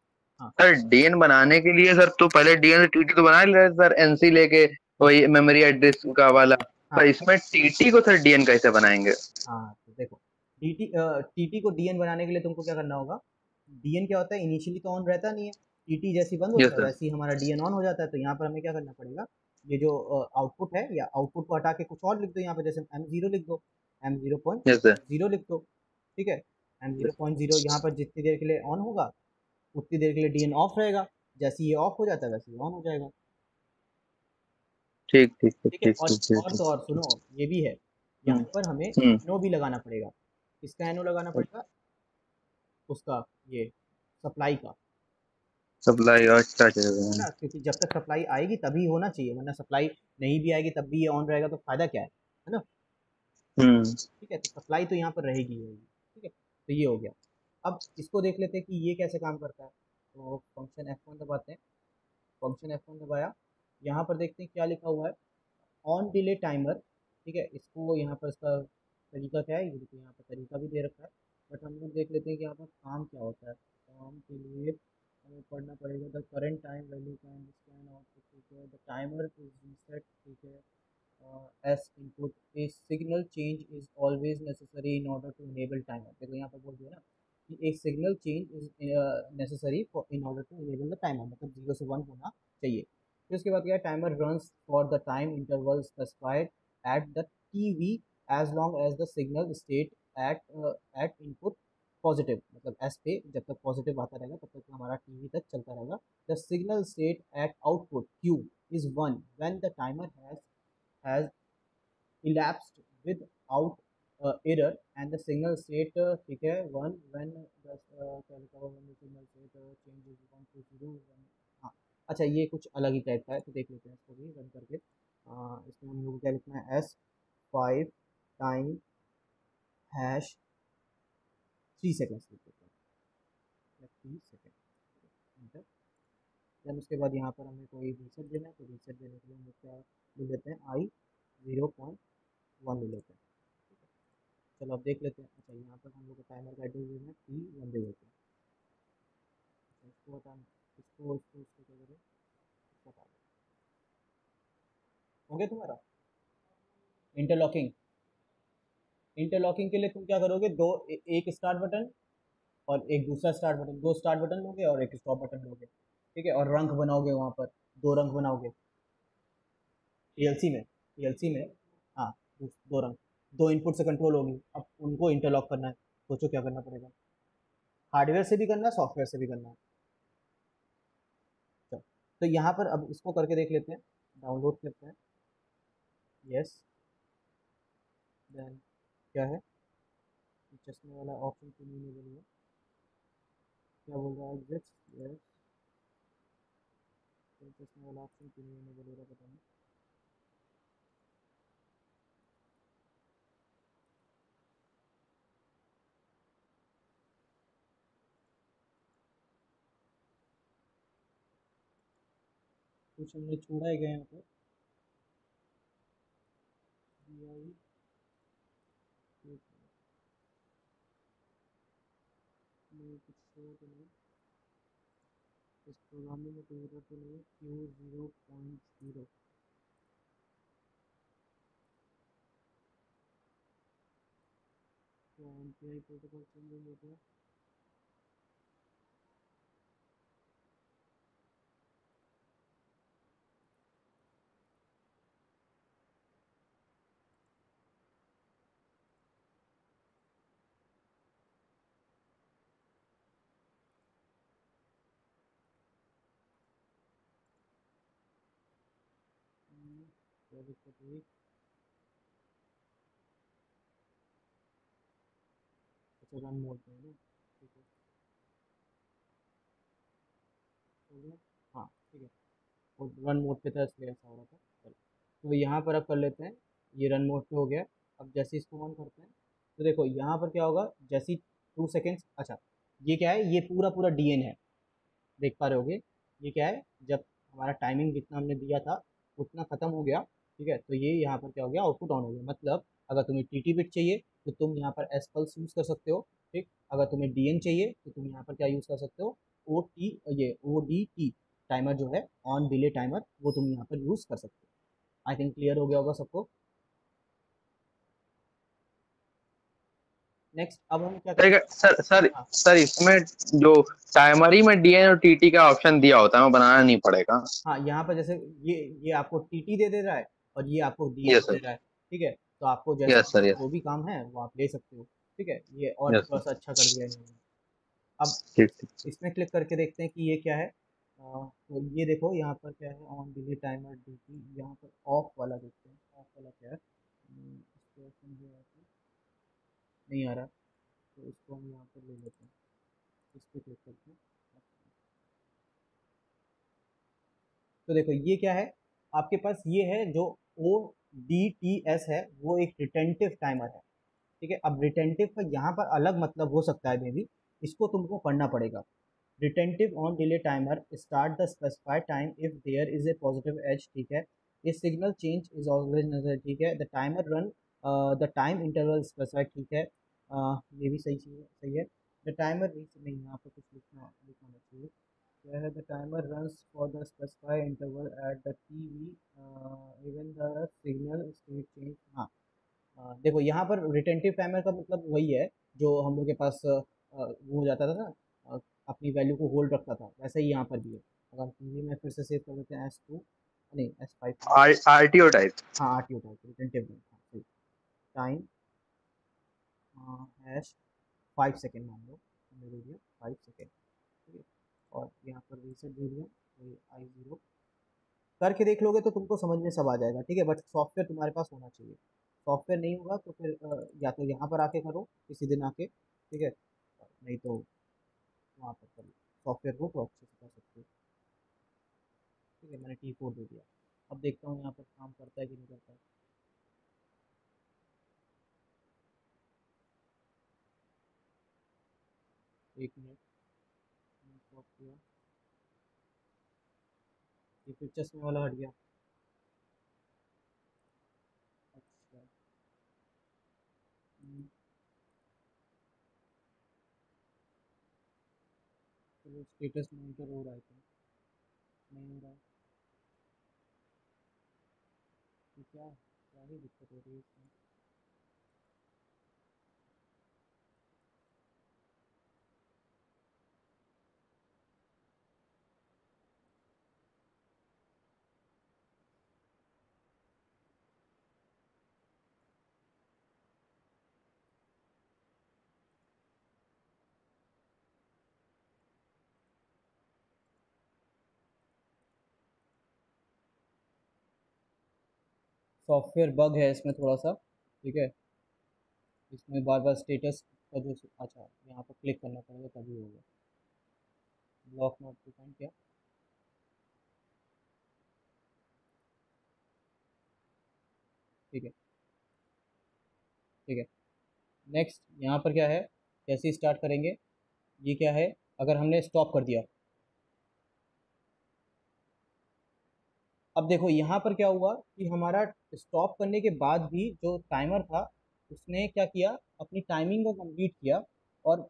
हाँ सर डीएन बनाने के लिए सर तो पहले डीएन से टीटी तो बना ले सर, एनसी लेके वही मेमोरी एड्रेस का वाला। पर हाँ इसमें टीटी को सर डीएन कैसे बनाएंगे? हाँ, तो देखो TT को DN बनाने के लिए तुमको क्या करना होगा। DN क्या होता है, इनिशियली तो ऑन रहता नहीं है। TT जैसे ही बंद यस होता है सर। वैसे ही हमारा DN ऑन हो जाता है। तो यहाँ पर हमें क्या करना पड़ेगा, ये जो आउटपुट है, या आउटपुट को हटा के कुछ और लिख दो यहाँ पर, जैसे M0 लिख दो, M0 point yes sir. Zero लिख दो। ठीक है, M0.0 यहाँ पर जितनी देर के लिए ऑन होगा उतनी देर के लिए DN ऑफ रहेगा। जैसे ही ये ऑफ हो जाता है वैसे ही ऑन हो जाएगा। ठीक ठीक ठीक ठीक है, ठीक ठीक ठीक और ठीक। तो और सुनो, ये भी है, हम्म यहाँ पर हमें हम्म। एनो भी लगाना पड़ेगा। किसका एनो लगाना पड़ेगा, उसका, ये सप्लाई का। सप्लाई अच्छा है चलेगा। ना, क्योंकि जब तक सप्लाई आएगी तभी होना चाहिए, वरना सप्लाई नहीं भी आएगी तब भी ये ऑन रहेगा तो फायदा क्या है ना। हम्म। ठीक है, तो सप्लाई तो यहाँ पर रहेगी ही रहेगी। ठीक है, तो ये हो गया। अब इसको देख लेते हैं कि ये कैसे काम करता है। तो फंक्शन F1 दबाते हैं, फंक्शन F1 दबाया, यहाँ पर देखते हैं क्या लिखा हुआ है, ऑन डिले टाइमर। ठीक है, इसको यहाँ पर इसका तरीका क्या है, ये देखिए यहाँ पर तरीका भी दे रखा है। बट हम लोग देख लेते हैं कि यहाँ पर काम क्या होता है। काम के लिए हमें पढ़ना पड़ेगा, the current time value can scan output. ठीक है, द टाइमर इज रीसेट। ठीक है, S input, a signal change is always necessary in order to enable timer. देखो यहाँ पर बोल दिया ना कि एक signal change is necessary for in order to enable the timer, मतलब 0 से 1 होना चाहिए। फिर उसके बाद क्या है, timer runs for the time interval specified at the TV as long as the signal state at at input positive, मतलब एस पे जब तक पॉजिटिव आता रहेगा तब तक हमारा टीवी तक चलता रहेगा। The signal state at output Q is 1 when the timer has elapsed without error and the signal state, ठीक है, 1 when the क्या लिखा हुआ, when the signal state changes 1 to 0 when, हाँ अच्छा ये कुछ अलग ही टाइप का है, तो देख लेते हैं इसको भी रन करके। इसमें हम लोग को क्या लिखना है, S5 टाइम हैश 3 सेकेंड्स लिख देते हैं, या 3 सेकेंड। देन उसके बाद यहाँ पर हमें कोई रीसेट देना है, तो रीसेट देने के लिए हम लोग क्या ले लेते हैं, I 0.1 ले लेते हैं। चलो अब देख लेते हैं। अच्छा यहाँ पर हम लोग को टाइमर का एड्रेस देना है, T1 दे देते हैं। अच्छा इसको हटाना, इसको क्या करें, इसको हटा दें। हो गया तुम्हारा इंटरलॉकिंग। इंटरलॉकिंग के लिए तुम क्या करोगे, एक स्टार्ट बटन और एक दूसरा स्टार्ट बटन, 2 स्टार्ट बटन लोगे और एक स्टॉप बटन लोगे। ठीक है, और रंग बनाओगे वहाँ पर, 2 रंग बनाओगे। पीएलसी में हाँ, 2 रंग, 2 इनपुट से कंट्रोल होगी। अब उनको इंटरलॉक करना है, सोचो क्या करना पड़ेगा। हार्डवेयर से भी करना है, सॉफ्टवेयर से भी करना है। चलो, तो यहाँ पर अब इसको करके देख लेते हैं, डाउनलोड करते हैं। यस, देन क्या है, चश्मे वाला ऑप्शन क्यों नहीं मिल रही है, क्या बोल रहा है, एग्जिट। यस, चश्मे वाला ऑप्शन क्यों नहीं मिल रहा, पता नहीं। कुछ हमने छोड़ा है क्या यहाँ पर? VI, नहीं कुछ छोड़ा तो नहीं, इस प्रोग्रामिंग में कोई एरर तो नहीं है। Q0.0 क्या MPI प्रोटोकॉल चेंज हो गया? क्या दिक्कत हुई? अच्छा रन मोड पे है ना, ठीक है, हो गया। हाँ ठीक है, और रन मोड पे था इसलिए ऐसा हो रहा था। चलो, तो यहाँ पर अब कर लेते हैं, ये रन मोड पे हो गया। अब जैसे इसको ऑन करते हैं तो देखो यहाँ पर क्या होगा, जैसे 2 सेकेंड्स, अच्छा ये क्या है, ये पूरा पूरा DN है, देख पा रहे होगे। ये क्या है, जब हमारा टाइमिंग जितना हमने दिया था उतना खत्म हो गया, ठीक है, तो ये यहाँ पर क्या हो गया, आउटपुट ऑन हो गया। मतलब अगर तुम्हें TT बिट चाहिए तो तुम यहाँ पर एस पल्स यूज़ कर सकते हो, ठीक। अगर तुम्हें DN चाहिए तो तुम यहाँ पर क्या यूज़ कर सकते हो, OT, ये ODT टाइमर जो है, ऑन डिले टाइमर, वो तुम यहाँ पर यूज़ कर सकते हो। आई थिंक क्लियर हो गया होगा सबको। नेक्स्ट अब हम क्या ठीक है करेंगे। सर सर हाँ सर इसमें जो टाइमरी में डीएन और टीटी का ऑप्शन दिया होता है वो बनाना नहीं पड़ेगा? हाँ, यहाँ पर जैसे ये आपको TT दे दे रहा है और ये आपको DN यस दे सर। रहा है, ठीक है, तो आपको जैसा यस सर। जो यस। जो भी काम है वो आप ले सकते हो, ठीक है, ये और यस थोड़ा सा सर। अच्छा कर दिया इन्होंने। अब ठीक ठीक। इसमें क्लिक करके देखते हैं कि ये क्या है। तो ये देखो यहाँ पर क्या है, ऑन डिले टाइमर DT, यहाँ पर ऑफ वाला देखते हैं, ऑफ वाला क्या है। इसको open जो है तो नहीं आ रहा, तो इसको हम यहाँ पर ले लेते हैं, इस पर क्लिक करते हैं। तो देखो ये क्या है, आपके पास ये है जो ODTS है, वो एक रिटेंटिव टाइमर है, ठीक है। अब रिटेंटिव का यहाँ पर अलग मतलब हो सकता है, मे बी इसको तुमको पढ़ना पड़ेगा। Retentive on delay timer start the specified time if there is a positive edge, ठीक है। A signal change is always नजर, ठीक है। The timer run the time interval specified, ठीक है। ये भी सही चीज़ है, सही है। द टाइमर नहीं, यहाँ पर कुछ लिखना लिखना चाहिए, क्या है, the timer runs for the specified interval eight the TV even the signal state change. हाँ, देखो यहाँ पर रिटेंटिव टाइमर का मतलब वही है जो हम लोग के पास वो हो जाता था ना, अपनी वैल्यू को होल्ड रखता था, वैसे ही यहाँ पर भी है। अगर टीवी में फिर से सेव कर देते हैं S2, नहीं S5 में, आरटीओ टाइप। हाँ RTO टाइप रिटेंटिव में, हाँ सही। टाइम हैश 5 सेकेंड मान लो, हमने दे दिया 5 सेकेंड, ठीक है। और यहाँ पर रीसेट दे दिया, तो I0 करके देख लोगे तो तुमको समझ में सब आ जाएगा, ठीक है। बट सॉफ्टवेयर तुम्हारे पास होना चाहिए, सॉफ्टवेयर नहीं होगा तो फिर या तो यहाँ पर आके करो किसी दिन आके, ठीक है, नहीं तो वहाँ पर करो। सॉफ्टवेयर हो तो अच्छे से कर सकते हो, ठीक है। मैंने T4 दे दिया, अब देखता हूँ यहाँ पर काम करता है कि नहीं करता है। 1 मिनट, स्टॉप किया, ये फिर चश्मे वाला हट गया। अच्छा, चलो स्टेटस मॉनिटर हो रहा है क्या, नहीं हो रहा है, तो क्या ही दिक्कत हो रही है इसमें। सॉफ्टवेयर बग है इसमें थोड़ा सा, ठीक है, इसमें बार बार स्टेटस का जो, अच्छा यहाँ पर क्लिक करना पड़ेगा तभी होगा। ब्लॉक नोट टू फाइंड क्या, ठीक है, ठीक है। नेक्स्ट यहाँ पर क्या है, कैसे स्टार्ट करेंगे, ये क्या है, अगर हमने स्टॉप कर दिया, अब देखो यहाँ पर क्या हुआ कि हमारा स्टॉप करने के बाद भी जो टाइमर था उसने क्या किया, अपनी टाइमिंग को कंप्लीट किया और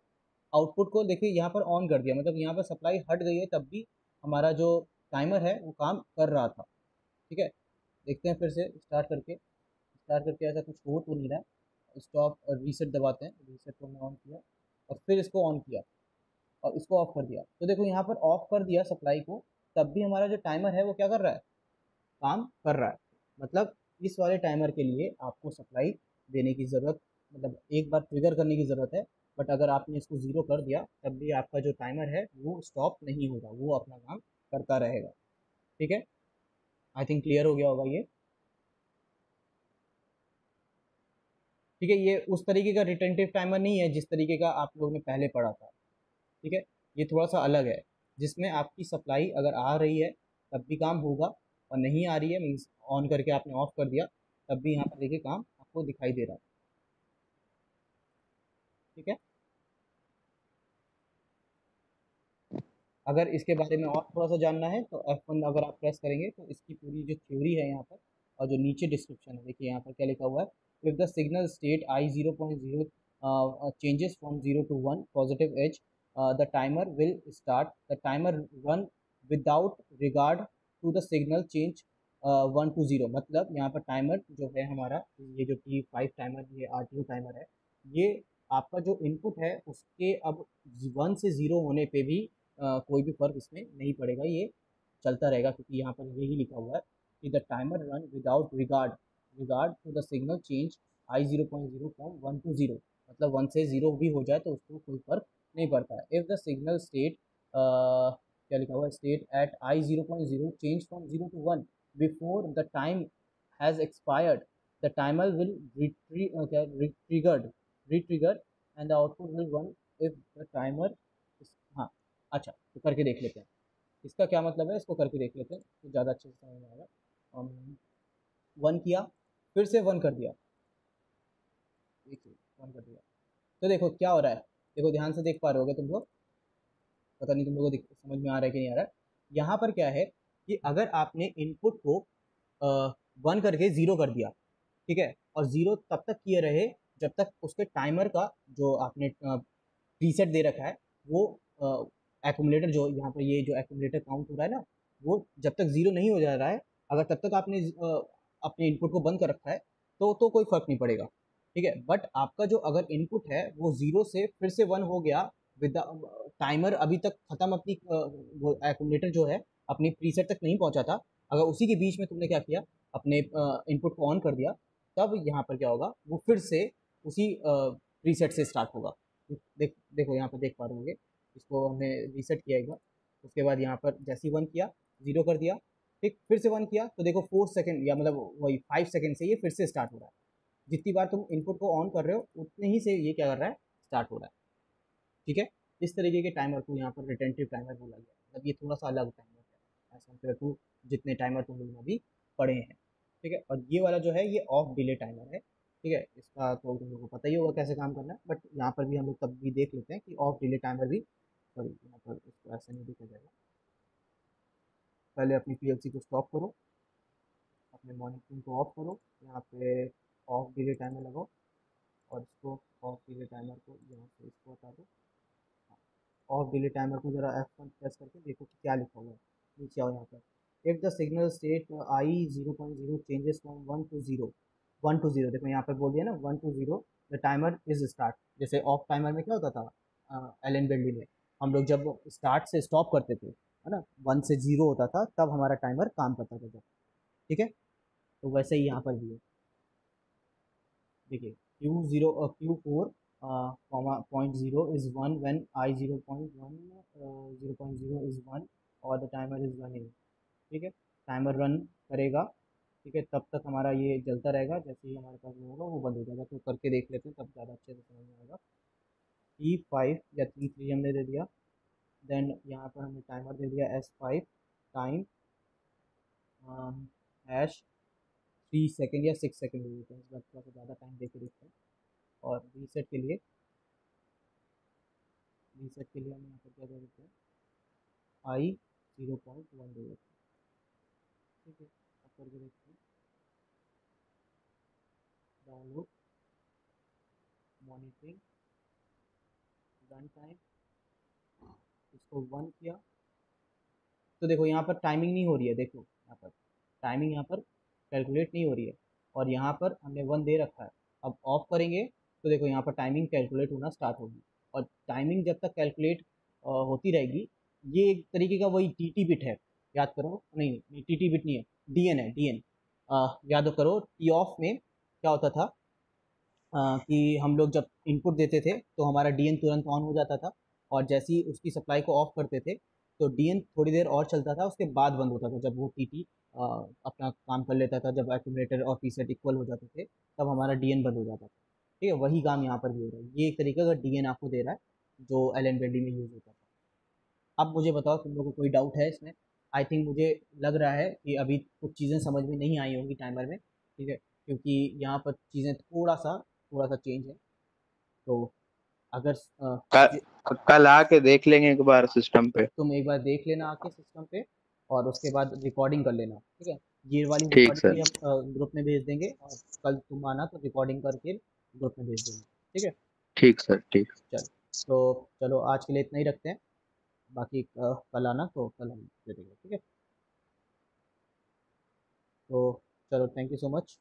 आउटपुट को देखिए यहाँ पर ऑन कर दिया, मतलब यहाँ पर सप्लाई हट गई है तब भी हमारा जो टाइमर है वो काम कर रहा था। ठीक है, देखते हैं फिर से स्टार्ट करके ऐसा कुछ हो तो नहीं रहा है। स्टॉप और रीसेट दबाते हैं, रीसेट को हमने ऑन किया और फिर इसको ऑन किया और इसको ऑफ कर दिया, तो देखो यहाँ पर ऑफ कर दिया सप्लाई को, तब भी हमारा जो टाइमर है वो क्या कर रहा है, काम कर रहा है। मतलब इस वाले टाइमर के लिए आपको सप्लाई देने की ज़रूरत, मतलब एक बार ट्रिगर करने की ज़रूरत है, बट अगर आपने इसको ज़ीरो कर दिया तब भी आपका जो टाइमर है वो स्टॉप नहीं होगा, वो अपना काम करता रहेगा। ठीक है, आई थिंक क्लियर हो गया होगा ये। ठीक है, ये उस तरीके का रिटेंटिव टाइमर नहीं है जिस तरीके का आप लोगों ने पहले पढ़ा था। ठीक है, ये थोड़ा सा अलग है, जिसमें आपकी सप्लाई अगर आ रही है तब भी काम होगा और नहीं आ रही है मीन्स ऑन करके आपने ऑफ कर दिया तब भी यहाँ पर देखिए काम आपको दिखाई दे रहा है। ठीक है, अगर इसके बारे में और थोड़ा सा जानना है तो F1 अगर आप प्रेस करेंगे तो इसकी पूरी जो थ्योरी है यहाँ पर, और जो नीचे डिस्क्रिप्शन है देखिए यहाँ पर क्या लिखा हुआ है, if the signal state I 0.0 changes from 0 to 1 positive edge, the timer will start, the timer run without regard to the signal change 1 to 0। मतलब यहाँ पर टाइमर जो है हमारा, ये जो T5 टाइमर, ये RTU टाइमर है, ये आपका जो इनपुट है उसके अब 1 से 0 होने पे भी कोई भी फर्क इसमें नहीं पड़ेगा, ये चलता रहेगा, क्योंकि यहाँ पर यही लिखा हुआ है कि the timer run without regard to the signal change I 0.0 from 1 to 0। मतलब 1 से 0 भी हो जाए तो उसको कोई फर्क नहीं पड़ता है। इफ द सिग्नल स्टेट, क्या लिखा हुआ है, state at I 0.0 change from 0 to 1 before the time has expired, the timer will retriggered and the output will one if the timer, हाँ, अच्छा तो करके देख लेते हैं इसका क्या मतलब है, इसको करके देख लेते हैं तो ज़्यादा अच्छे से समझ में आएगा। वन किया, फिर से वन कर दिया, देखिए वन कर दिया, तो देखो क्या हो रहा है, देखो ध्यान से देख पा रहे होगे तुम लोग, पता नहीं तुम लोगों को समझ में आ रहा है कि नहीं आ रहा है। यहाँ पर क्या है कि अगर आपने इनपुट को वन करके ज़ीरो कर दिया, ठीक है, और ज़ीरो तब तक किए रहे जब तक उसके टाइमर का जो आपने प्रीसेट दे रखा है वो एक्यूमुलेटर, जो यहाँ पर ये जो एक्यूमुलेटर काउंट हो रहा है ना, वो जब तक ज़ीरो नहीं हो जा रहा है, अगर तब तक आपने अपने इनपुट को बंद कर रखा है तो कोई फ़र्क नहीं पड़ेगा। ठीक है, बट आपका जो अगर इनपुट है वो ज़ीरो से फिर से वन हो गया, विद टाइमर अभी तक ख़त्म, अपनी वो एक्यूमुलेटर जो है अपनी प्रीसेट तक नहीं पहुंचा था, अगर उसी के बीच में तुमने क्या किया, अपने इनपुट को ऑन कर दिया, तब यहाँ पर क्या होगा, वो फिर से उसी प्रीसेट से स्टार्ट होगा। देखो यहाँ पर देख पा रहे होंगे, इसको हमने रीसेट किया एक बार, उसके बाद यहाँ पर जैसे ही वन किया, ज़ीरो कर दिया, ठीक, फिर से वन किया तो देखो 4 सेकेंड या मतलब वही 5 सेकेंड से ये फिर से स्टार्ट हो रहा है। जितनी बार तुम इनपुट को ऑन कर रहे हो उतने ही से ये क्या कर रहा है, स्टार्ट हो रहा है। ठीक है, इस तरीके के टाइमर को यहाँ पर रिटेंटिव टाइमर बोला गया, मतलब ये थोड़ा सा अलग टाइमर है एज कम्पेयर टू जितने टाइमर तुम लोगों ने अभी पढ़े हैं। ठीक है, और ये वाला जो है ये ऑफ डिले टाइमर है। ठीक है, इसका तो तुम लोगों को पता ही होगा कैसे काम करना है, बट यहाँ पर भी हम लोग तब भी देख लेते हैं कि ऑफ डिले टाइमर भी, सॉरी यहाँ पर इसको ऐसे नहीं देखा जाएगा, पहले अपनी पीएलसी को स्टॉप करो, अपने मॉनिटरिंग को ऑफ करो, यहाँ पे ऑफ डिले टाइमर लगाओ और इसको ऑफ डिले टाइमर को यहाँ से इसको हटा दो। ऑफ डिले टाइमर को जरा F1 प्रेस करके देखो कि क्या लिखा हुआ है, नीचे आओ यहाँ पर, if the signal state I 0.0 changes from 1 to 0, 1 to 0, देखो यहाँ पर बोल दिया ना 1 to 0, the timer is start. जैसे ऑफ टाइमर में क्या होता था, एलन बेल्डी में हम लोग जब स्टार्ट से स्टॉप करते थे, है ना, 1 से 0 होता था तब हमारा टाइमर काम करता था जब। ठीक है, तो वैसे ही यहाँ पर भी है, देखिए Q4 0.0 is 1 when I 0.1 0.0 is 1 और द टाइमर इज रनिंग। ठीक है, टाइमर रन करेगा, ठीक है, तब तक हमारा ये चलता रहेगा, जैसे ही हमारे पास वो होगा वो बंद हो जाएगा, तो करके देख लेते हैं तब ज़्यादा अच्छे से समझ में आएगा। T5 या T3 हमने दे दिया, देन यहाँ पर हमने टाइमर दे दिया S5 टाइम हैश 3 सेकेंड या 6 सेकेंड दे देते हैं, इस बार थोड़ा सा ज़्यादा टाइम दे के देखते हैं। और रीसेट के लिए हम यहाँ पर क्या दे देते हैं, आई 0.1 दे देते हैं। ठीक है, अब करके देखते हैं। डाउनलोड, मॉनिटरिंग, रन टाइम, इसको 1 किया तो देखो यहाँ पर टाइमिंग नहीं हो रही है, देखो यहाँ पर टाइमिंग यहाँ पर कैलकुलेट नहीं हो रही है, और यहाँ पर हमने 1 दे रखा है। अब ऑफ करेंगे तो देखो यहाँ पर टाइमिंग कैलकुलेट होना स्टार्ट होगी, और टाइमिंग जब तक कैलकुलेट होती रहेगी, ये एक तरीके का वही टी बिट है, याद करो, नहीं नहीं टी बिट नहीं है, डीएन है, डीएन। याद करो टी ऑफ में क्या होता था, कि हम लोग जब इनपुट देते थे तो हमारा डीएन तुरंत ऑन हो जाता था, और जैसे ही उसकी सप्लाई को ऑफ करते थे तो डीएन थोड़ी देर और चलता था, उसके बाद बंद होता था, जब वो टीटी अपना काम कर लेता था, जब एक्यूमुलेटर और पीसेट इक्वल हो जाते थे तब हमारा डीएन बंद हो जाता था। ठीक है, वही काम यहाँ पर भी हो रहा है, ये एक तरीके का डीएन आपको दे रहा है जो एल एन बेंडी में यूज़ होता था। अब मुझे बताओ तुम लोगों को कोई डाउट है इसमें? आई थिंक मुझे लग रहा है कि अभी कुछ चीज़ें समझ में नहीं आई होंगी टाइमर में, ठीक है, क्योंकि यहाँ पर चीज़ें थोड़ा सा चेंज है। तो अगर कल कल आके देख लेंगे एक बार सिस्टम पे। तुम एक बार देख लेना आके सिस्टम पे, और उसके बाद रिकॉर्डिंग कर लेना, ठीक है। ये वाली ठीक रिकॉर्डिंग सर। भी हम ग्रुप में भेज देंगे, और कल तुम आना तो रिकॉर्डिंग करके ग्रुप में भेज देना, ठीक है। ठीक सर ठीक। चलो, तो चलो आज के लिए इतना ही रखते हैं, बाकी कल आना तो कल हम दे देंगे, ठीक है। तो चलो, थैंक यू सो मच।